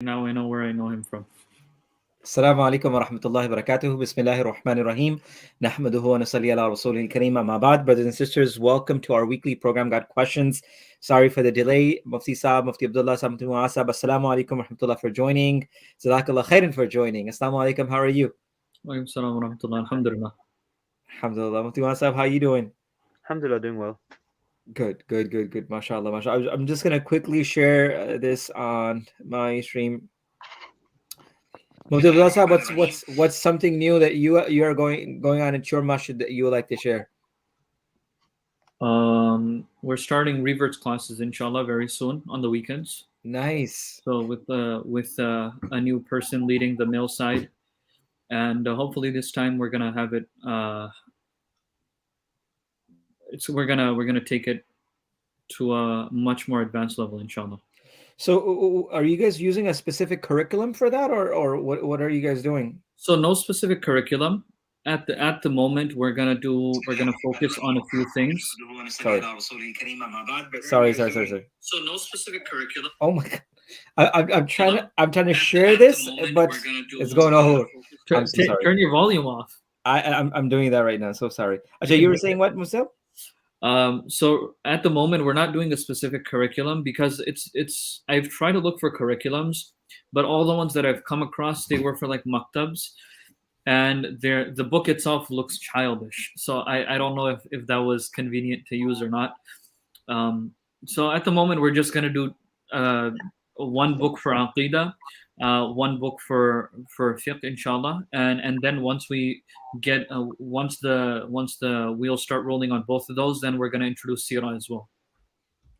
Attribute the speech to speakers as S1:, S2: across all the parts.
S1: Now I know where I know him from.
S2: Assalamu alaikum wa rahmatullahi wa barakatuh. Bismillahir Rahmanir Rahim. Nahmaduhu wa nasalli ala rasulil kareem. Amma ba'd. Brothers and sisters, welcome to our weekly program, Got Questions. Sorry for the delay. Mufti Saab, Mufti Abdullah, Samtu Asab. Assalamu alaikum wa rahmatullah for joining. Jazakallah khairan for joining. Assalamu alaikum. How are you?
S1: Wa salam wa rahmatullah. Alhamdulillah.
S2: Alhamdulillah. Mufti Asab, how are you doing?
S3: Alhamdulillah, doing well.
S2: Good. MashaAllah, mashallah. I'm just going to quickly share this on my stream. Mufti Abdullah Sahab, what's something new that you are going on at your masjid that you would like to share?
S1: We're starting reverts classes, inshallah, very soon on the weekends.
S2: Nice.
S1: So with a new person leading the male side, and hopefully this time we're gonna have it. We're gonna take it to a much more advanced level, inshallah.
S2: So, are you guys using a specific curriculum for that, or what are you guys doing?
S1: So no specific curriculum. At the moment, we're gonna focus on a few things.
S2: Sorry.
S1: So no specific curriculum.
S2: Oh my God. I'm trying to share this, but it's going all over.
S1: Turn your volume off.
S2: I'm doing that right now. So sorry. Ajay, you were saying what, Musa?
S1: So at the moment, we're not doing a specific curriculum because I've tried to look for curriculums, but all the ones that I've come across, they were for like maktabs, and the book itself looks childish. So I don't know if that was convenient to use or not. So at the moment, we're just gonna do one book for Aqidah, one book for fiqh, inshallah, and then once we get once the wheels start rolling on both of those, then we're gonna introduce Sirah as well.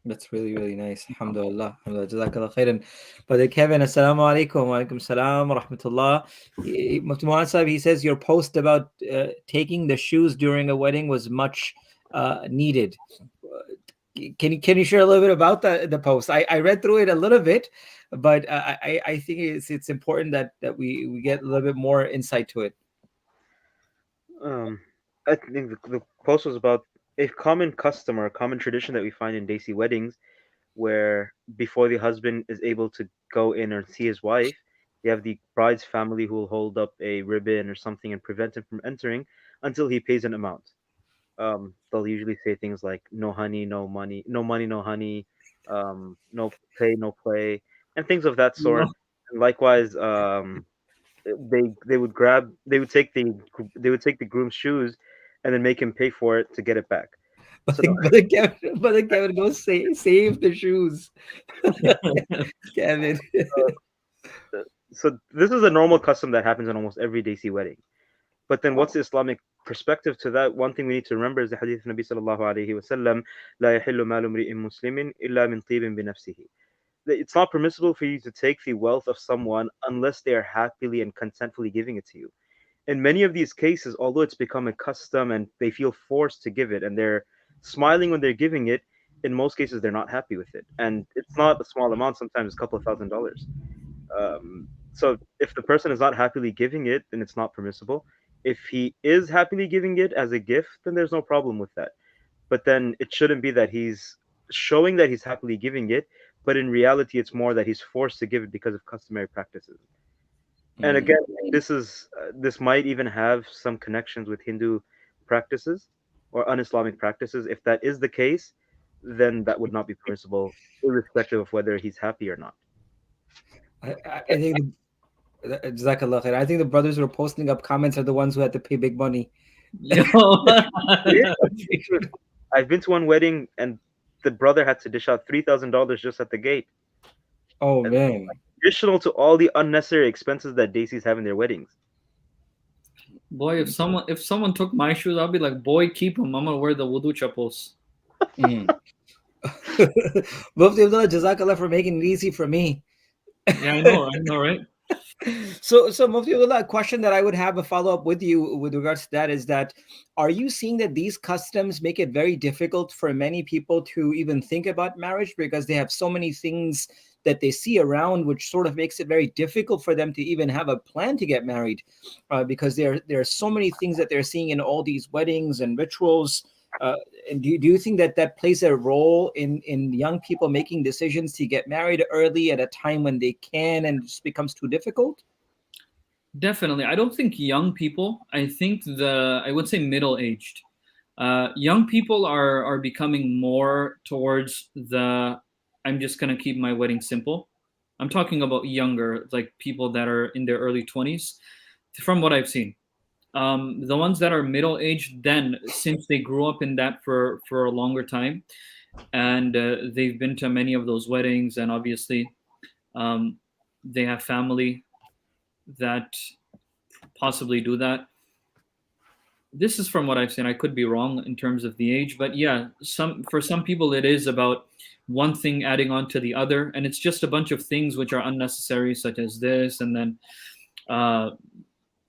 S2: That's really, really nice. Alhamdulillah. Jazakallah khairan. Brother Kevin, assalamu alaikum. Wa alaikum salam wa rahmatullah. Mufti Muhammad Sahib, he says your post about taking the shoes during a wedding was much needed. Can you share a little bit about the post? I read through it a little bit, but I think it's important that we get a little bit more insight to it.
S3: I think the post was about a common custom or a common tradition that we find in Desi weddings, where before the husband is able to go in or see his wife, you have the bride's family who will hold up a ribbon or something and prevent him from entering until he pays an amount. They'll usually say things like "no honey, no money, no money, no honey," "no pay, no play," and things of that sort.
S1: No.
S3: And likewise, they would take the groom's shoes and then make him pay for it to get it back. So
S2: But Kevin goes save the shoes. Kevin.
S3: so this is a normal custom that happens in almost every Desi wedding. But then what's the Islamic perspective to that? One thing we need to remember is the hadith of Nabi sallallahu alayhi wa sallam, لا يحل مال امرئ مسلم إلا من طيب بنفسه. It's not permissible for you to take the wealth of someone unless they are happily and consentfully giving it to you. In many of these cases, although it's become a custom and they feel forced to give it and they're smiling when they're giving it, in most cases they're not happy with it. And it's not a small amount, sometimes it's a couple of $1,000s. So if the person is not happily giving it, then it's not permissible. If he is happily giving it as a gift, then there's no problem with that. But then it shouldn't be that he's showing that he's happily giving it, but in reality, it's more that he's forced to give it because of customary practices. And again, this might even have some connections with Hindu practices or un-Islamic practices. If that is the case, then that would not be permissible, irrespective of whether he's happy or not.
S2: I think Jazakallah khair. I think the brothers who are posting up comments are the ones who had to pay big money.
S3: I've been to one wedding and the brother had to dish out $3,000 just at the gate.
S2: Oh man!
S3: Additional to all the unnecessary expenses that Desis have in their weddings.
S1: Boy, if someone took my shoes, I'll be like, boy, keep them. I'm gonna wear the wudu chappals.
S2: Mufti Abdullah, Jazakallah for making it easy for me.
S1: Yeah, I know, right?
S2: So Mufti Abdullah, a question that I would have a follow-up with you with regards to that is that, are you seeing that these customs make it very difficult for many people to even think about marriage because they have so many things that they see around, which sort of makes it very difficult for them to even have a plan to get married, because there are so many things that they're seeing in all these weddings and rituals Uh, and do you think that that plays a role in young people making decisions to get married early at a time when they can and it just becomes too difficult?
S1: Definitely. I don't think young people. I think I would say middle aged. Young people are becoming more towards the I'm just gonna keep my wedding simple. I'm talking about younger, like people that are in their early 20s, from what I've seen. The ones that are middle aged, then since they grew up in that for a longer time, and they've been to many of those weddings, and obviously um, they have family that possibly do that. This is from what I've seen. I could be wrong in terms of the age, but yeah, some people it is about one thing adding on to the other, and it's just a bunch of things which are unnecessary, such as this, and then uh,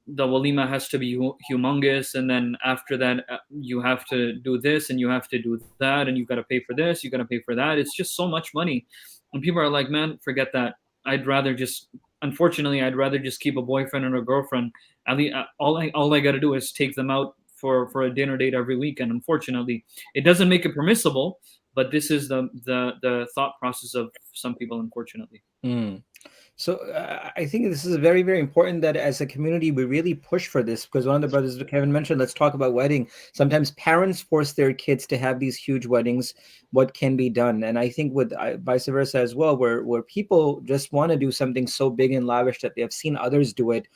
S1: the walima has to be humongous, and then after that you have to do this and you have to do that, and you got to pay for this, you got to pay for that. It's just so much money, and people are like, man, forget that. I'd rather just, unfortunately, I'd rather just keep a boyfriend and a girlfriend. At least all I got to do is take them out for a dinner date every week. And unfortunately, it doesn't make it permissible, but this is the thought process of some people, unfortunately.
S2: Mm. So I think this is very, very important that as a community we really push for this, because one of the brothers that Kevin mentioned, let's talk about wedding. Sometimes parents force their kids to have these huge weddings. What can be done? And I think with vice versa as well, where people just want to do something so big and lavish that they have seen others do it,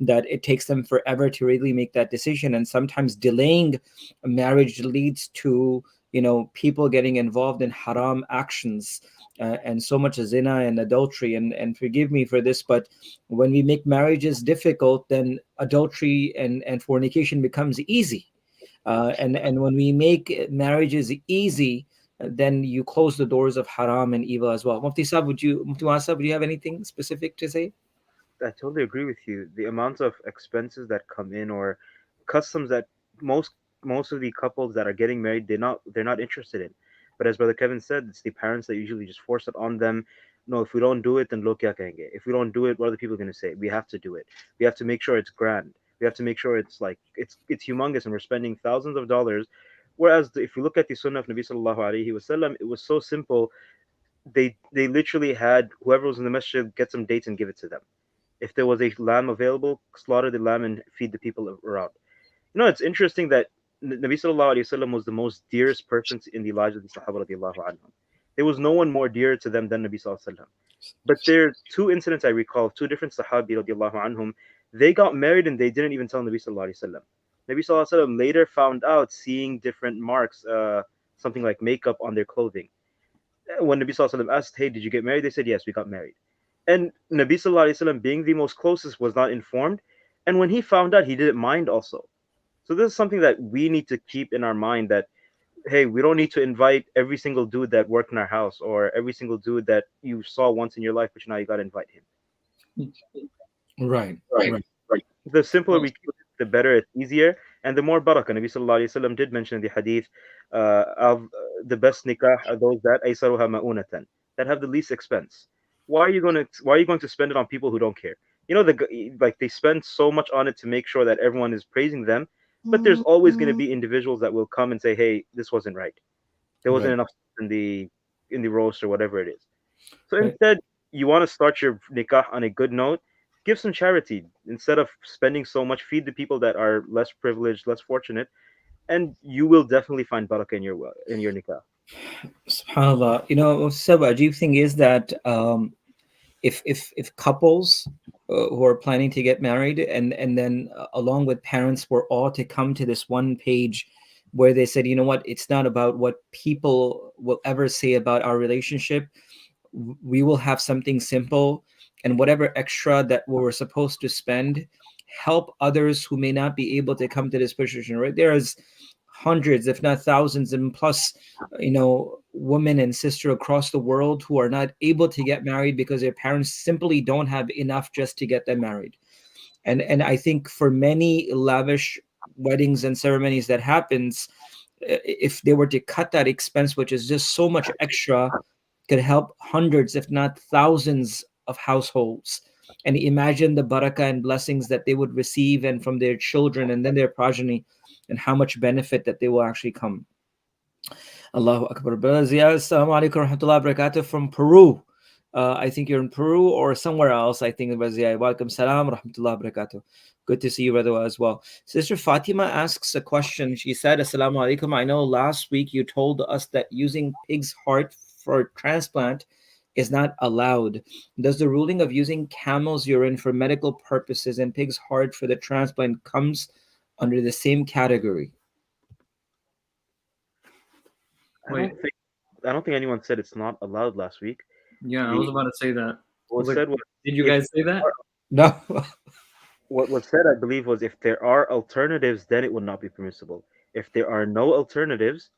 S2: that it takes them forever to really make that decision, and sometimes delaying a marriage leads to people getting involved in haram actions, and so much zina and adultery, and forgive me for this, but when we make marriages difficult, then adultery and fornication becomes easy, and when we make marriages easy, then you close the doors of haram and evil as well. Mufti Wasa, would you have anything specific to say?
S3: I totally agree with you. The amount of expenses that come in, or customs that most most of the couples that are getting married, they're not interested in. But as Brother Kevin said, it's the parents that usually just force it on them. No, if we don't do it, then look kya kahenge. If we don't do it, what are the people going to say? We have to do it. We have to make sure it's grand. We have to make sure it's like it's humongous, and we're spending thousands of dollars. Whereas if you look at the Sunnah of Nabi Sallallahu Alaihi Wasallam, it was so simple. They literally had whoever was in the masjid get some dates and give it to them. If there was a lamb available, slaughter the lamb and feed the people around. It's interesting that Nabi Sallallahu Alaihi Wasallam was the most dearest person in the lives of the Sahaba radiallahu anhum. There was no one more dear to them than Nabi Sallallahu Alaihi Wasallam. But there are two incidents I recall, two different Sahabi radiallahu anhum. They got married and they didn't even tell Nabi Sallallahu Alaihi Wasallam. Nabi Sallallahu Alaihi Wasallam later found out, seeing different marks, something like makeup on their clothing. When Nabi Sallallahu Alaihi Wasallam asked, "Hey, did you get married?" They said, "Yes, we got married." And Nabi Sallallahu Alaihi Wasallam, being the most closest, was not informed. And when he found out, he didn't mind also. So this is something that we need to keep in our mind, that hey, we don't need to invite every single dude that worked in our house, or every single dude that you saw once in your life, but now you got to invite him.
S2: Right,
S3: Right.
S2: right.
S3: The simpler we keep it, the better, it's easier, and the more barakah. Nabi Sallallahu Alaihi Wasallam did mention in the hadith, of the best nikah are those that aysaruha ma'unatan, that have the least expense. Why are you going to spend it on people who don't care? Like they spend so much on it to make sure that everyone is praising them, but there's always going to be individuals that will come and say, "Hey, this wasn't right. There wasn't
S2: Right.
S3: enough in the roast, or whatever it is." So
S2: Right.
S3: instead, you want to start your nikah on a good note. Give some charity instead of spending so much. Feed the people that are less privileged, less fortunate, and you will definitely find barakah in your nikah.
S2: SubhanAllah. Sab, Ajib thing is that if couples who are planning to get married, and then along with parents, were all to come to this one page where they said, you know what, it's not about what people will ever say about our relationship. We will have something simple, and whatever extra that we were supposed to spend, help others who may not be able to come to this position. Right, there is hundreds, if not thousands, and plus, women and sisters across the world who are not able to get married because their parents simply don't have enough just to get them married. And I think for many lavish weddings and ceremonies that happens, if they were to cut that expense, which is just so much extra, could help hundreds, if not thousands, of households. and imagine the barakah and blessings that they would receive, and from their children and then their progeny, and how much benefit that they will actually come. Allahu Akbar. Brother Zia, assalamu alaikum warahmatullahi wabarakatuh from Peru. I think you're in Peru or somewhere else. I think, Brother Zia. Welcome, salam rahmatullahi wabarakatuh. Good to see you, brother, as well. Sister Fatima asks a question. She said, assalamu alaikum. I know last week you told us that using pig's heart for transplant is not allowed. Does the ruling of using camel's urine for medical purposes and pig's heart for the transplant comes under the same category?
S3: I
S1: Wait,
S3: don't think anyone said it's not allowed last week.
S1: yeah, I
S3: The
S1: was about to say that.
S3: what
S1: Wait,
S3: said was
S1: did you
S3: if
S1: guys say that?
S2: No.
S3: what was said, I believe, was if there are alternatives, then it would not be permissible. If there are no alternatives,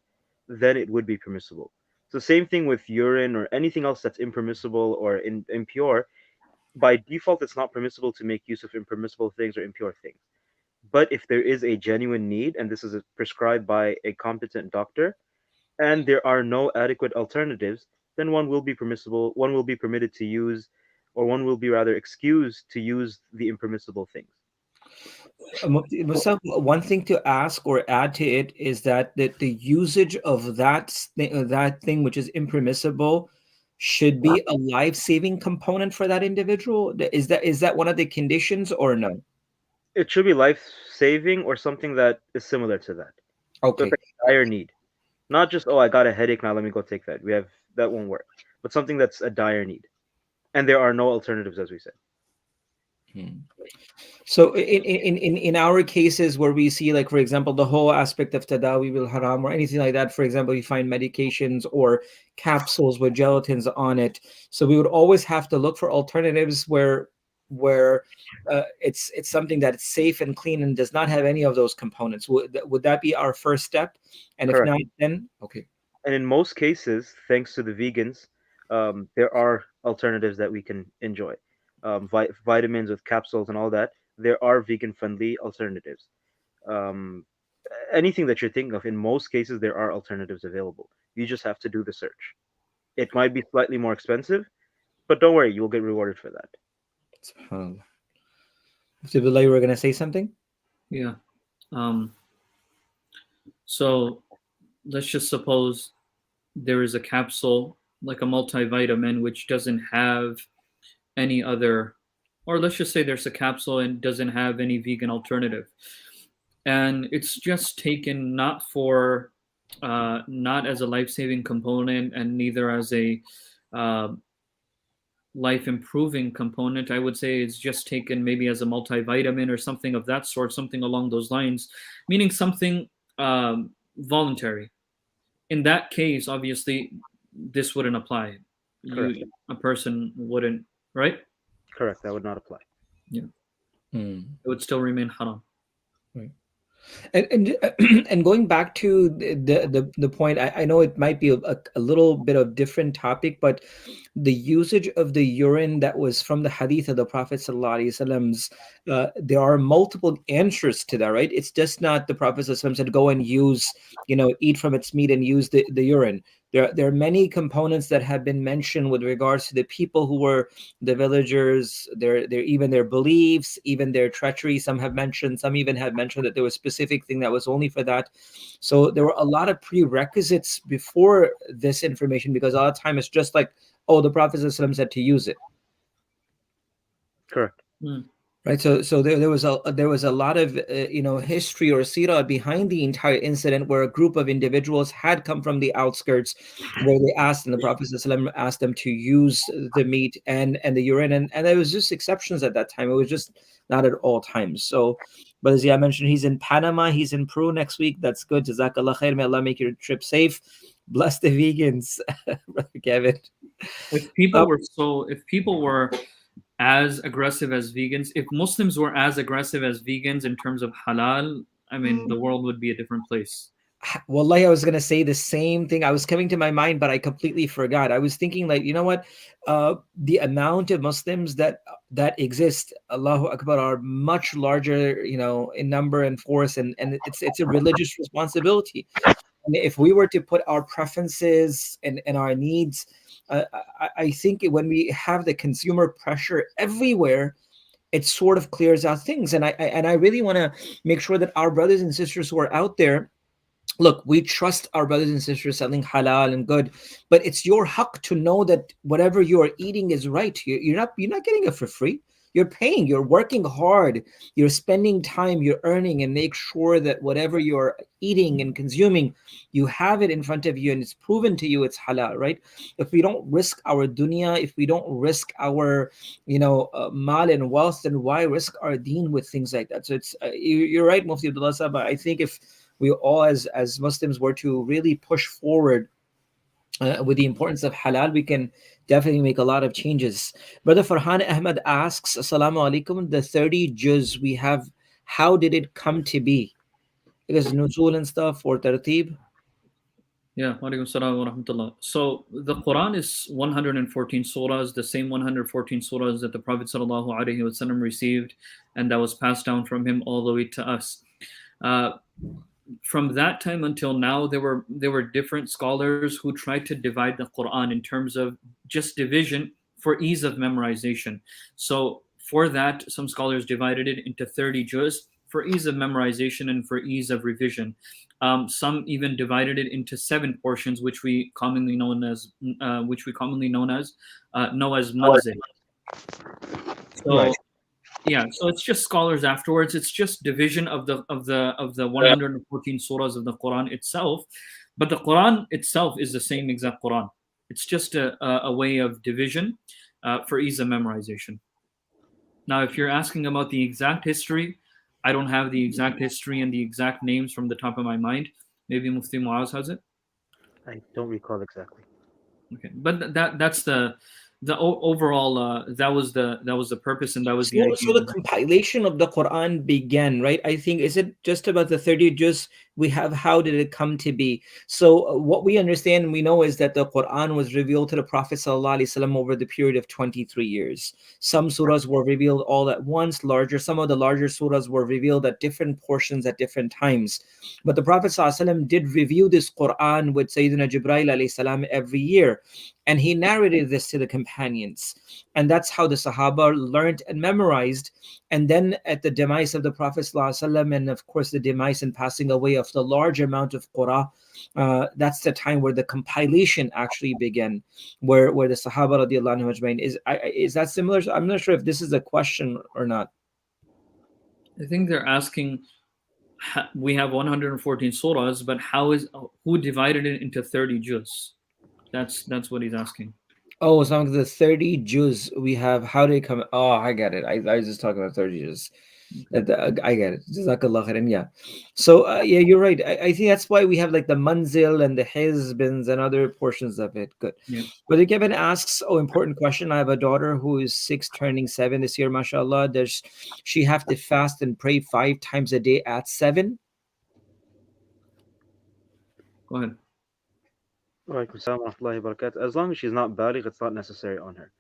S3: then it would be permissible. So same thing with urine or anything else that's impermissible or impure. By default, it's not permissible to make use of impermissible things or impure things. But if there is a genuine need, and this is prescribed by a competent doctor, and there are no adequate alternatives, then one will be permitted to use, or one will be rather excused to use the impermissible things.
S2: Musab, one thing to ask or add to it is that the usage of that thing which is impermissible should be a life-saving component for that individual. Is that one of the conditions or no?
S3: It should be life saving or something that is similar to that. So it's
S2: Okay.
S3: like a dire need. Not just, oh, I got a headache, now let me go take that. That won't work. But something that's a dire need. And there are no alternatives, as we said.
S2: Hmm. So in our cases where we see, like, for example, the whole aspect of tadawi bil haram or anything like that, for example, we find medications or capsules with gelatins on it. So we would always have to look for alternatives where it's something that is safe and clean and does not have any of those components. Would that be our first step? And if
S3: Correct.
S2: not, then okay.
S3: And in most cases, thanks to the vegans, there are alternatives that we can enjoy. Vitamins with capsules and all that, there are vegan friendly alternatives. Um, Anything that you're thinking of, in most cases, there are alternatives available. You just have to do the search. It might be slightly more expensive, but don't worry, you'll get rewarded for that.
S2: SubhanAllah. Mufti Abdullah, you were going to say something?
S1: Yeah. Um, so let's just suppose there is a capsule, like a multivitamin, which doesn't have any other, or let's just say there's a capsule and doesn't have any vegan alternative. And it's just taken not as a life-saving component and neither as a uh, life improving component. I would say it's just taken maybe as a multivitamin or something of that sort, something along those lines, meaning something voluntary. In that case, obviously, this wouldn't apply.
S3: Correct.
S1: A person wouldn't, right?
S3: Correct. That would not apply.
S1: Yeah,
S2: Hmm.
S1: it would still remain haram.
S2: Right. And and going back to the point, I know it might be a little bit of different topic, but the usage of the urine that was from the hadith of the Prophet sallallahu alaihi wasallam's, there are multiple answers to that, right? It's just not the Prophet sallallahu alaihi wasallam said go and use, eat from its meat and use the urine. There are many components that have been mentioned with regards to the people who were the villagers, their even their beliefs, even their treachery. Some even have mentioned that there was a specific thing that was only for that. So there were a lot of prerequisites before this information, because a lot of time it's just like, oh, the Prophet ﷺ said to use it.
S3: Correct.
S2: Right, so there was a lot of history or sira behind the entire incident, where a group of individuals had come from the outskirts, where they asked, and the Prophet ﷺ asked them to use the meat and the urine, and there was just exceptions at that time. It was just not at all times. So, but as I mentioned, he's in Panama, he's in Peru next week. That's good. Jazakallah khair. May Allah make your trip safe. Bless the vegans, Brother Kevin.
S1: If people were as aggressive as vegans, if Muslims were as aggressive as vegans in terms of halal, I mean, the world would be a different place.
S2: Wallahi, I was going to say the same thing. I was coming to my mind, but I completely forgot. I was thinking, like, you know what? The amount of Muslims that exist, Allahu Akbar, are much larger, in number and force, and it's a religious responsibility. And if we were to put our preferences and our needs I think when we have the consumer pressure everywhere, it sort of clears out things. And I really want to make sure that our brothers and sisters who are out there, look, we trust our brothers and sisters selling halal and good, but it's your haq to know that whatever you are eating is right. You're not getting it for free. You're paying, you're working hard, you're spending time, you're earning, and make sure that whatever you're eating and consuming, you have it in front of you and it's proven to you it's halal, right? If we don't risk our dunya, if we don't risk our, mal and wealth, then why risk our deen with things like that? So you're right, Mufti Abdullah Sahab. I think if we all as Muslims were to really push forward with the importance of halal, we can definitely make a lot of changes. Brother Farhan Ahmed asks, Assalamu alaikum, the 30 juz we have, how did it come to be? Because nuzul and stuff, or tartib?
S1: Yeah, walaikum salam wa rahmatullah. So the Quran is 114 surahs, the same 114 surahs that the Prophet sallallahu alaihi wasallam received, and that was passed down from him all the way to us. From that time until now, there were different scholars who tried to divide the Quran in terms of just division for ease of memorization. So for that, some scholars divided it into 30 juz for ease of memorization and for ease of revision. Some even divided it into 7 portions, which we commonly known as know as manzil. So
S2: Right.
S1: yeah, so it's just scholars afterwards. It's just division of the 114 surahs of the Quran itself, but the Quran itself is the same exact Quran. It's just a way of division for ease of memorization. Now, if you're asking about the exact history, I don't have the exact history and the exact names from the top of my mind. Maybe Mufti Muaz has it.
S3: I don't recall exactly.
S1: Okay, but that's the overall. That was the purpose and that was the
S2: So
S1: idea.
S2: the compilation of the Quran began, right? I think, is it just about the 30 juz we have? How did it come to be? So what we understand and we know is that the Quran was revealed to the Prophet ﷺ over the period of 23 years. Some surahs were revealed all at once, some of the larger surahs were revealed at different portions at different times. But the Prophet ﷺ did review this Quran with Sayyidina Jibreel alayhi salam every year, and he narrated this to the companions. And that's how the Sahaba learned and memorized. And then at the demise of the Prophet ﷺ, and of course the demise and passing away of the large amount of Qur'an, that's the time where the compilation actually began, where the Sahaba radiallahu anhu ajmain is that similar? I'm not sure if this is a question or not.
S1: I think they're asking. We have 114 surahs, but who divided it into 30 juz? That's what he's asking.
S2: Oh, some of the 30 juz we have. How did it come? Oh, I get it. I was just talking about 30 juz. I get it. Jazakallah khairan. Yeah. So yeah, you're right. I think that's why we have like the manzil and the hizbins and other portions of it. Good.
S1: Yeah.
S2: But Kevin asks, oh, important question. I have a daughter who is 6, turning 7 this year. MashaAllah. Does she have to fast and pray 5 times a day at 7?
S1: Go ahead.
S3: Walaikum assalam wa rahmatullahi wa barakatuh. As long as she's not baligh, it's not necessary on her.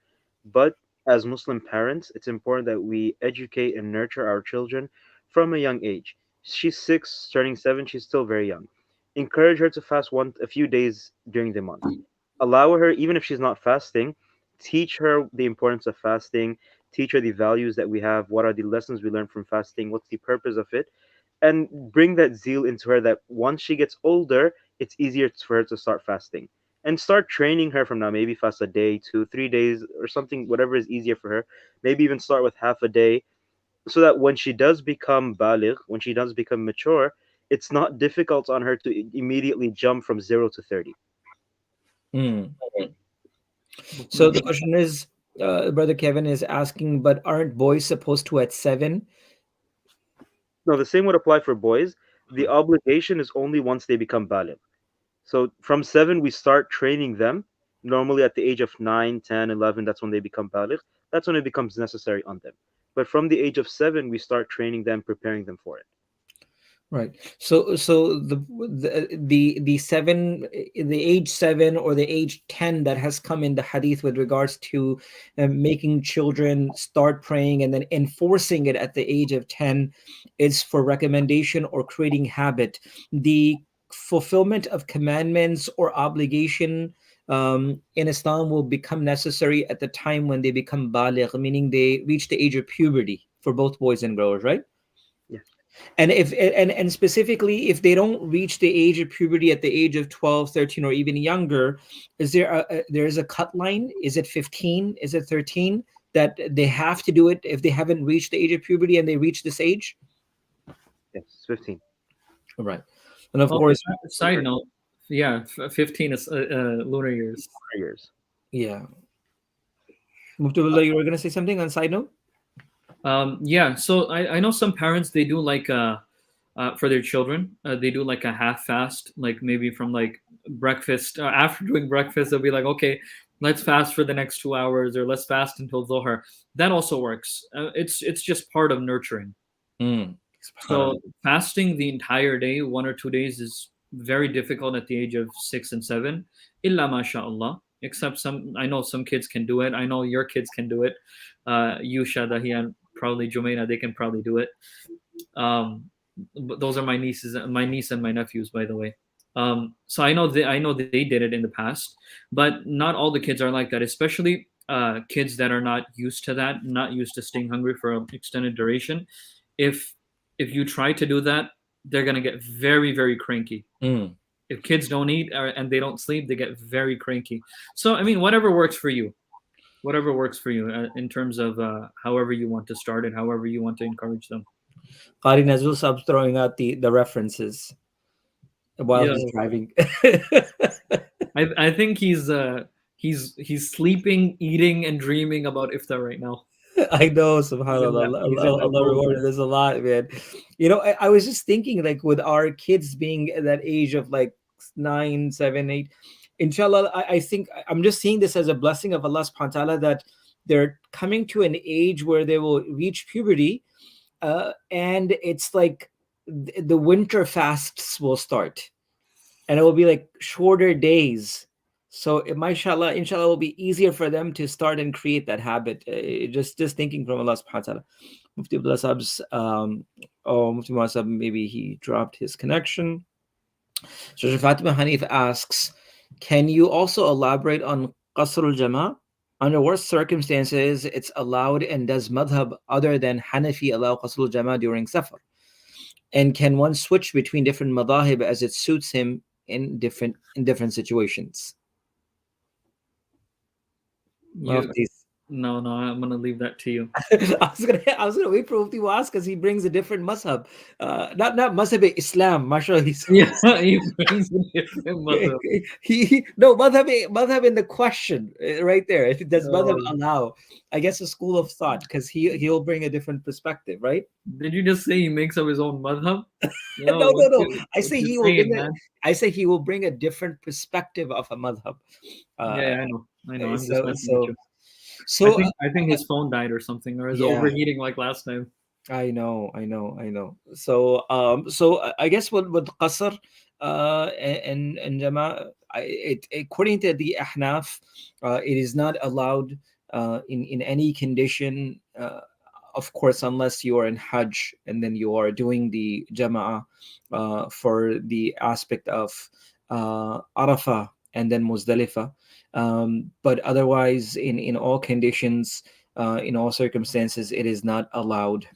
S3: But as Muslim parents, it's important that we educate and nurture our children from a young age. She's 6, turning 7. She's still very young. Encourage her to fast a few days during the month. Allow her, even if she's not fasting, teach her the importance of fasting. Teach her the values that we have. What are the lessons we learn from fasting? What's the purpose of it? And bring that zeal into her that once she gets older, it's easier for her to start fasting. And start training her from now. Maybe fast a day, 2, 3 days, or something, whatever is easier for her. Maybe even start with half a day, so that when she does become baligh, when she does become mature, it's not difficult on her to immediately jump from 0 to 30.
S2: Mm. So the question is, Brother Kevin is asking, but aren't boys supposed to at 7?
S3: No, the same would apply for boys. The obligation is only once they become baligh. So from 7, we start training them. Normally at the age of 9, 10, 11, that's when they become baligh. That's when it becomes necessary on them. But from the age of 7, we start training them, preparing them for it.
S2: Right. So the 7, the age 7 or the age 10 that has come in the hadith with regards to making children start praying and then enforcing it at the age of 10 is for recommendation or creating habit. The fulfillment of commandments or obligation in Islam will become necessary at the time when they become baligh, meaning they reach the age of puberty for both boys and girls, right?
S3: Yes.
S2: And if and specifically if they don't reach the age of puberty at the age of 12, 13, or even younger, is there there is a cut line? Is it 15? Is it 13 that they have to do it if they haven't reached the age of puberty and they reach this age?
S3: Yes. 15.
S2: Right. And of
S1: Oh,
S2: course,
S1: side note, yeah, 15 is lunar years.
S3: Years.
S2: yeah. Muftullah, you were going to say something on side note?
S1: Yeah, so I know some parents, they do like for their children, they do like a half fast, like maybe from like breakfast. After doing breakfast, they'll be like, okay, let's fast for the next 2 hours, or let's fast until Zohar. That also works. It's just part of nurturing.
S2: Subhanallah.
S1: So fasting the entire day, 1 or 2 days, is very difficult at the age of 6 and 7. Illa mashallah. Except some, I know some kids can do it. I know your kids can do it. You, Shadahi, and probably Jumaina, they can probably do it. But those are my nieces, my niece and my nephews, by the way. So I know they did it in the past, but not all the kids are like that. Especially kids that are not used to that, not used to staying hungry for an extended duration. If if you try to do that, they're gonna get very, very cranky.
S2: Mm.
S1: If kids don't eat and they don't sleep, they get very cranky. So I mean, whatever works for you in terms of however you want to start it, however you want to encourage them.
S2: Qari Nazul Sab's throwing out the references while
S1: Yeah,
S2: he's driving.
S1: I think he's sleeping, eating, and dreaming about iftar right now.
S2: I know,
S1: He's in
S2: subhanAllah,
S1: that,
S2: Allah,
S1: he's in
S2: Allah,
S1: that
S2: Allah
S1: mode.
S2: reward. There's a lot, man. You know, I was just thinking, like, with our kids being at that age of like 9, 7, 8, inshallah, I think I'm just seeing this as a blessing of Allah subhanahu wa ta'ala that they're coming to an age where they will reach puberty, and it's like the winter fasts will start, and it will be like shorter days. So mashallah, inshallah, will be easier for them to start and create that habit. Just thinking from Allah subhanahu wa ta'ala. Mufti Abdullah Saab's, oh, Mufti Muhammad Saab, maybe he dropped his connection. So Fatima Hanif asks, can you also elaborate on Qasr al-Jama? Under what circumstances it's allowed, and does madhab other than Hanafi allow Qasr al-Jama during Safar? And can one switch between different madahib as it suits him in different situations?
S1: You, no, I'm gonna leave that to you.
S2: I was gonna wait for Mufti to ask because he brings a different mazhab, not mazhab Islam. Mashallah,
S1: Yeah, he brings a different mother.
S2: he no madhab in the question right there. Does madhab
S1: Oh.
S2: allow? I guess a school of thought because he'll bring a different perspective, right?
S1: Did you just say he makes up his own madhab?
S2: No. I
S1: What
S2: say
S1: you
S2: he will
S1: saying,
S2: bring
S1: man?
S2: I say he will bring a different perspective of a madhab.
S1: Yeah, I know. I'm just
S2: So
S1: messing with
S2: so
S1: you.
S2: so
S1: I think his phone died or something, or is
S2: yeah.
S1: overheating like last time.
S2: I know. So, I guess with qasr, and jama, according to the ahnaf, it is not allowed in any condition. Of course, unless you are in Hajj and then you are doing the jama'ah for the aspect of Arafah and then Muzdalifah. But otherwise, in all conditions, in all circumstances, it is not allowed.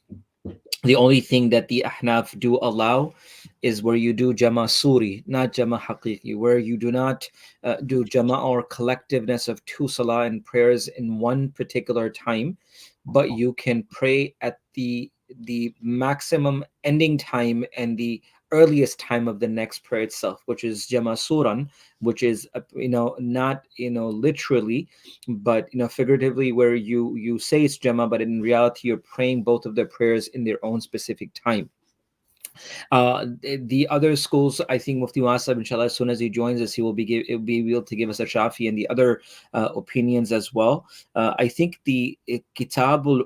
S2: The only thing that the Ahnaf do allow is where you do Jama Suri, not Jama Haqiqi, where you do not do Jama or collectiveness of two salah and prayers in one particular time, but you can pray at the maximum ending time and the earliest time of the next prayer itself, which is Jama Suran, which is not literally, but figuratively, where you say it's Jama, but in reality you're praying both of the prayers in their own specific time. The other schools, I think Mufti Wasab, inshallah, as soon as he joins us, he will be able to give us a Shafi and the other opinions as well. I think the Kitabul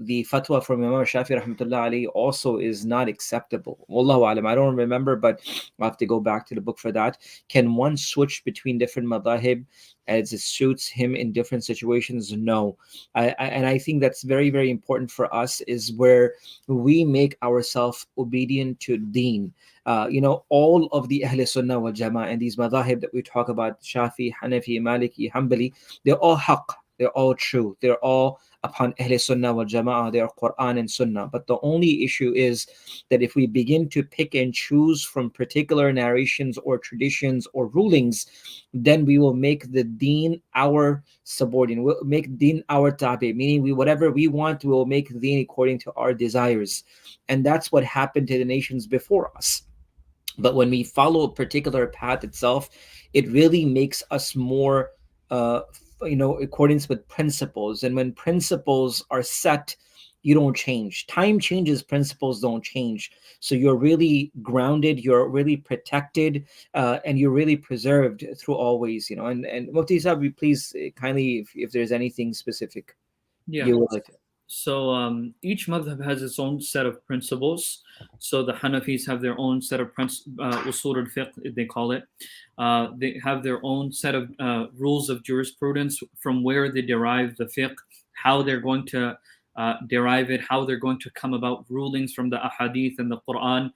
S2: the fatwa from Imam Shafi rahmatullah alayhi, also is not acceptable. Wallahu alam. I don't remember, but I'll have to go back to the book for that. Can one switch between different madahib as it suits him in different situations? No. And I think that's very, very important for us, is where we make ourselves obedient to deen. All of the Ahl Sunnah wal Jama'ah and these madahib that we talk about, Shafi, Hanafi, Maliki, Hanbali, they're all haqq, they're all true, they're all upon Ahl Sunnah wal Jama'ah, they are Quran and Sunnah. But the only issue is that if we begin to pick and choose from particular narrations or traditions or rulings, then we will make the deen our subordinate. We'll make deen our tabi, meaning whatever we want, we will make deen according to our desires. And that's what happened to the nations before us. But when we follow a particular path itself, it really makes us more accordance with principles. And when principles are set, you don't change. Time changes, principles don't change. So you're really grounded, you're really protected, and you're really preserved through always. And Mufti Sahib, please kindly, if there's anything specific
S1: Yeah.
S2: you would like to.
S1: So each madhab has its own set of principles. So the Hanafis have their own set of usul al-fiqh, they call it. They have their own set of rules of jurisprudence, from where they derive the fiqh, how they're going to derive it, how they're going to come about rulings from the ahadith and the Quran.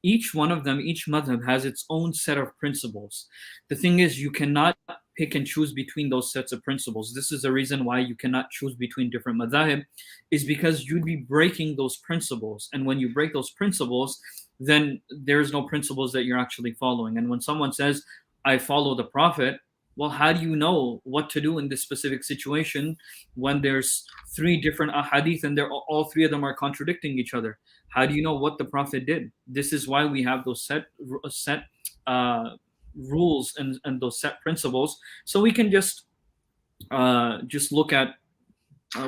S1: Each one of them, each madhab has its own set of principles. The thing is, you cannot pick and choose between those sets of principles. This is the reason why you cannot choose between different madhahib, is because you'd be breaking those principles. And when you break those principles, then there's no principles that you're actually following. And when someone says, I follow the Prophet, well, how do you know what to do in this specific situation when there's 3 different ahadith and all 3 of them are contradicting each other? How do you know what the Prophet did? This is why we have those set rules and those set principles, so we can just look at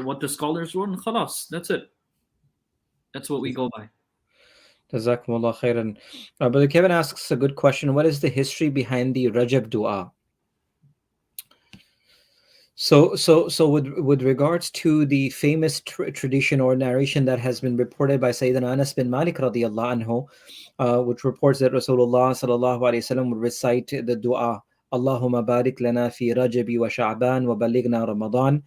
S1: what the scholars wrote, and khalas, that's it. That's what we go by.
S2: Jazakumullah khairan. Brother Kevin asks a good question. What is the history behind the Rajab Dua? So with regards to the famous tradition or narration that has been reported by Sayyidina Anas bin Malik radiyallahu anhu, which reports that Rasulullah sallallahu alaihi wasallam would recite the dua, Allahumma barik lana fi Rajabi wa Sha'ban wa balighna Ramadan,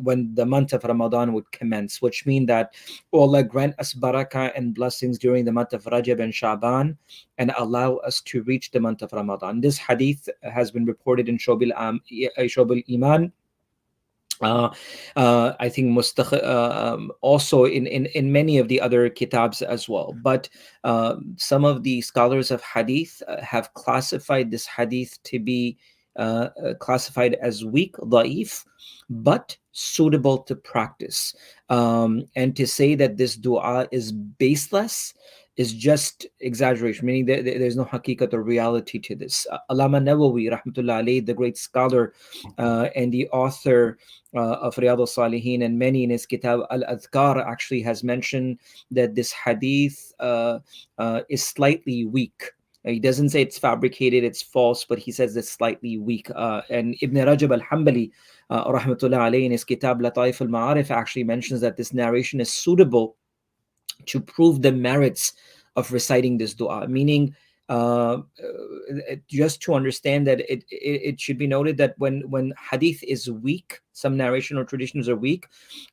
S2: when the month of Ramadan would commence, which means that, oh Allah, grant us barakah and blessings during the month of Rajab and Sha'ban, and allow us to reach the month of Ramadan. This hadith has been reported in Shu'ab al-Iman. I think also in many of the other kitabs as well. But some of the scholars of hadith have classified this hadith to be classified as weak, da'if, but suitable to practice. And to say that this dua is baseless is just exaggeration, meaning there's no haqiqat or reality to this. Allama Nawawi, rahmatullah alayhi, the great scholar and the author of Riyadh al-Salihin, and many in his kitab Al-Adhkar, actually has mentioned that this hadith is slightly weak. He doesn't say it's fabricated, it's false, but he says it's slightly weak. And Ibn Rajab al-Hanbali, rahmatullah alayhi, in his kitab Lataif al-Ma'arif, actually mentions that this narration is suitable to prove the merits of reciting this dua, meaning just to understand that it should be noted that when hadith is weak, some narration or traditions are weak,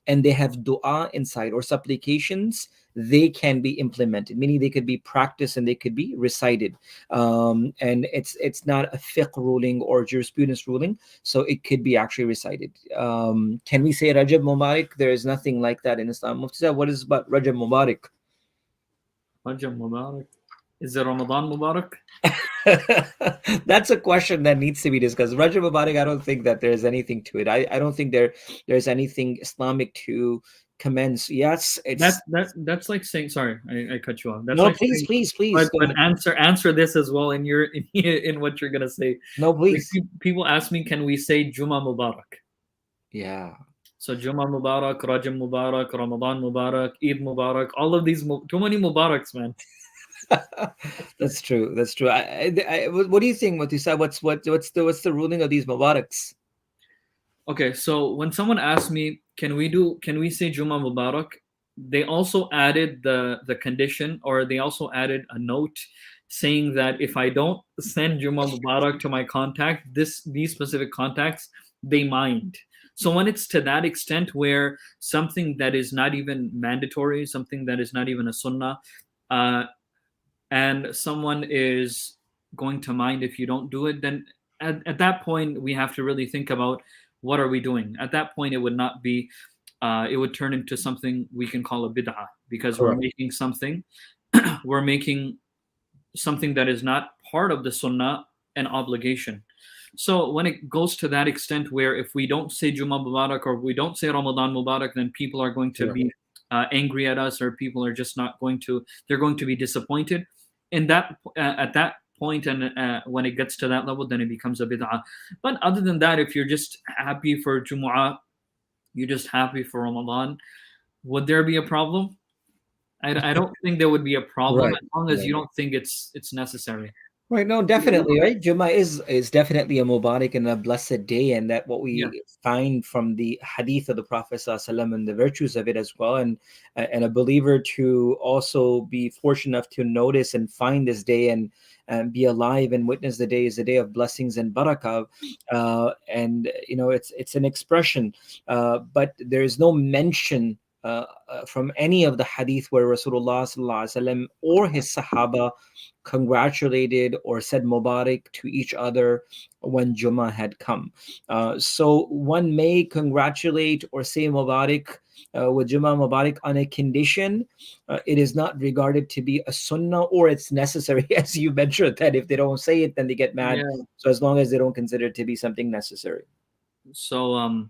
S2: and they have dua inside or supplications, they can be implemented, meaning they could be practiced and they could be recited. And it's not a fiqh ruling or jurisprudence ruling, so it could be actually recited. Can we say Rajab Mubarak? There is nothing like that in Islam. Mufti Sahib, what is about Rajab Mubarak?
S1: Rajab Mubarak. Is it Ramadan Mubarak?
S2: That's a question that needs to be discussed. Rajab Mubarak, I don't think that there's anything to it. I don't think there's anything Islamic to commence. Yes, it's
S1: that's like saying, sorry, I cut you off. That's
S2: no,
S1: like
S2: please,
S1: saying,
S2: please.
S1: but answer this as well in your in what you're gonna say.
S2: No, please.
S1: Like, people ask me, can we say Juma Mubarak?
S2: Yeah.
S1: So Juma Mubarak, Rajab Mubarak, Ramadan Mubarak, Eid Mubarak, all of these, too many Mubaraks, man.
S2: That's true. What do you think? What you said? What's the ruling of these Mubaraks?
S1: Okay, so when someone asks me, can we say Juma Mubarak? They also added the condition, or they also added a note saying that if I don't send Juma Mubarak to my contact, these specific contacts, they mind. So when it's to that extent where something that is not even mandatory, something that is not even a sunnah, uh, and someone is going to mind if you don't do it, then at that point we have to really think about what are we doing. At that point, it would not be. It would turn into something we can call a bid'ah because
S2: Correct.
S1: we're making something that is not part of the sunnah an obligation. So when it goes to that extent where if we don't say Juma Mubarak or we don't say Ramadan Mubarak, then people are going to
S2: Correct.
S1: be angry at us, or people are just not going to, they're going to be disappointed. In that at that point, and when it gets to that level, then it becomes a bid'ah. But other than that, if you're just happy for Jumu'ah, you're just happy for Ramadan, would there be a problem? I don't think there would be a problem
S2: Right.
S1: as long as
S2: Right.
S1: you don't think it's necessary.
S2: Right, no, definitely, right. Jummah is definitely a Mubarak and a blessed day, and that what
S1: Yeah,
S2: we find from the hadith of the Prophet ﷺ and the virtues of it as well, and a believer to also be fortunate enough to notice and find this day and be alive and witness the day is a day of blessings and barakah, and you know it's an expression, but there is no mention. From any of the hadith where Rasulullah ﷺ or his Sahaba congratulated or said Mubarak to each other when Jummah had come. So one may congratulate or say Mubarak with Jummah Mubarak on a condition. It is not regarded to be a sunnah or it's necessary, as you mentioned, that if they don't say it, then they get mad.
S1: yeah.
S2: So as long as they don't consider it to be something necessary.
S1: So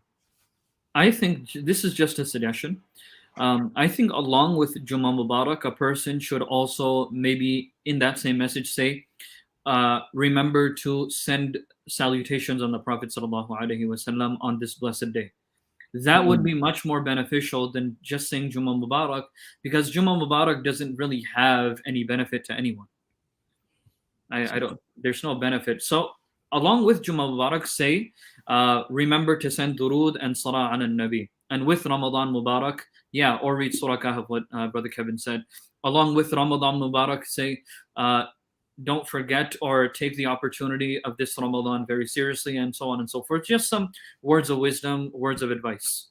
S1: I think this is just a suggestion. I think along with Jummah Mubarak, a person should also maybe in that same message say, remember to send salutations on the Prophet sallallahu alaihi wasallam on this blessed day. That would be much more beneficial than just saying Jummah Mubarak, because Jummah Mubarak doesn't really have any benefit to anyone. I don't. There's no benefit. So along with Jummah Mubarak, say, remember to send durud and salah an nabi. And with Ramadan Mubarak, yeah, or read Surah Kahf, what Brother Kevin said. Along with Ramadan Mubarak, say, don't forget or take the opportunity of this Ramadan very seriously, and so on and so forth. Just some words of wisdom, words of advice.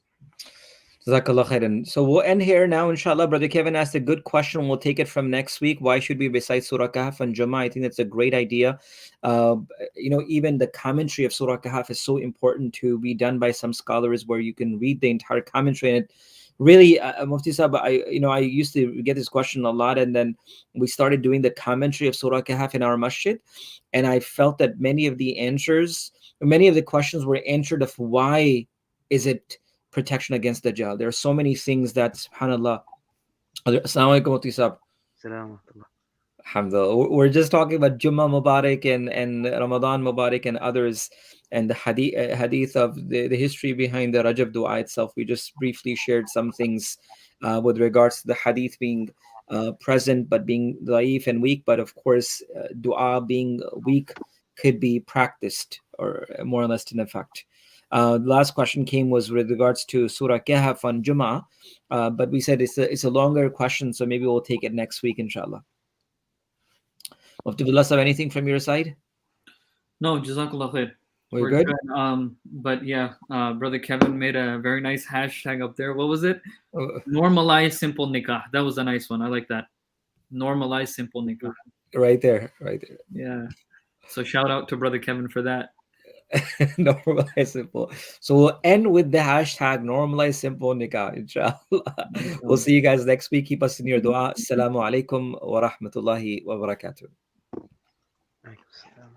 S2: Jazakallah khairan. So we'll end here now, inshallah. Brother Kevin asked a good question. We'll take it from next week. Why should we recite Surah Kahf on Jummah? I think that's a great idea. You know, even the commentary of Surah Kahf is so important to be done by some scholars where you can read the entire commentary. And it really, Mufti Sahib, I used to get this question a lot. And then we started doing the commentary of Surah Kahf in our masjid. And I felt that many of the questions were answered of why is it protection against Dajjal. There are so many things that, subhanAllah. Assalamu alaikum, Mufti Sahib. Alhamdulillah. We're just talking about Jummah Mubarak and Ramadan Mubarak and others, and the hadith of the history behind the Rajab Dua itself. We just briefly shared some things with regards to the hadith being present but being daif and weak. But of course, dua being weak could be practiced, or more or less in effect. The last question came was with regards to Surah Kahf on Jummah, but we said it's a longer question, so maybe we'll take it next week, inshallah. Mufti Abdullah Sahib, anything from your side?
S1: No, Jazakallah khair.
S2: We're good?
S1: But yeah, Brother Kevin made a very nice hashtag up there. What was it?
S2: Uh,
S1: Normalize simple nikah. That was a nice one. I like that. Normalize simple nikah.
S2: Right there.
S1: Yeah. So shout out to Brother Kevin for that.
S2: Normalize simple. So we'll end with the hashtag normalize simple nikah, inshallah. We'll see you guys next week. Keep us in your dua. Assalamu alaikum wa rahmatullahi wa barakatuh.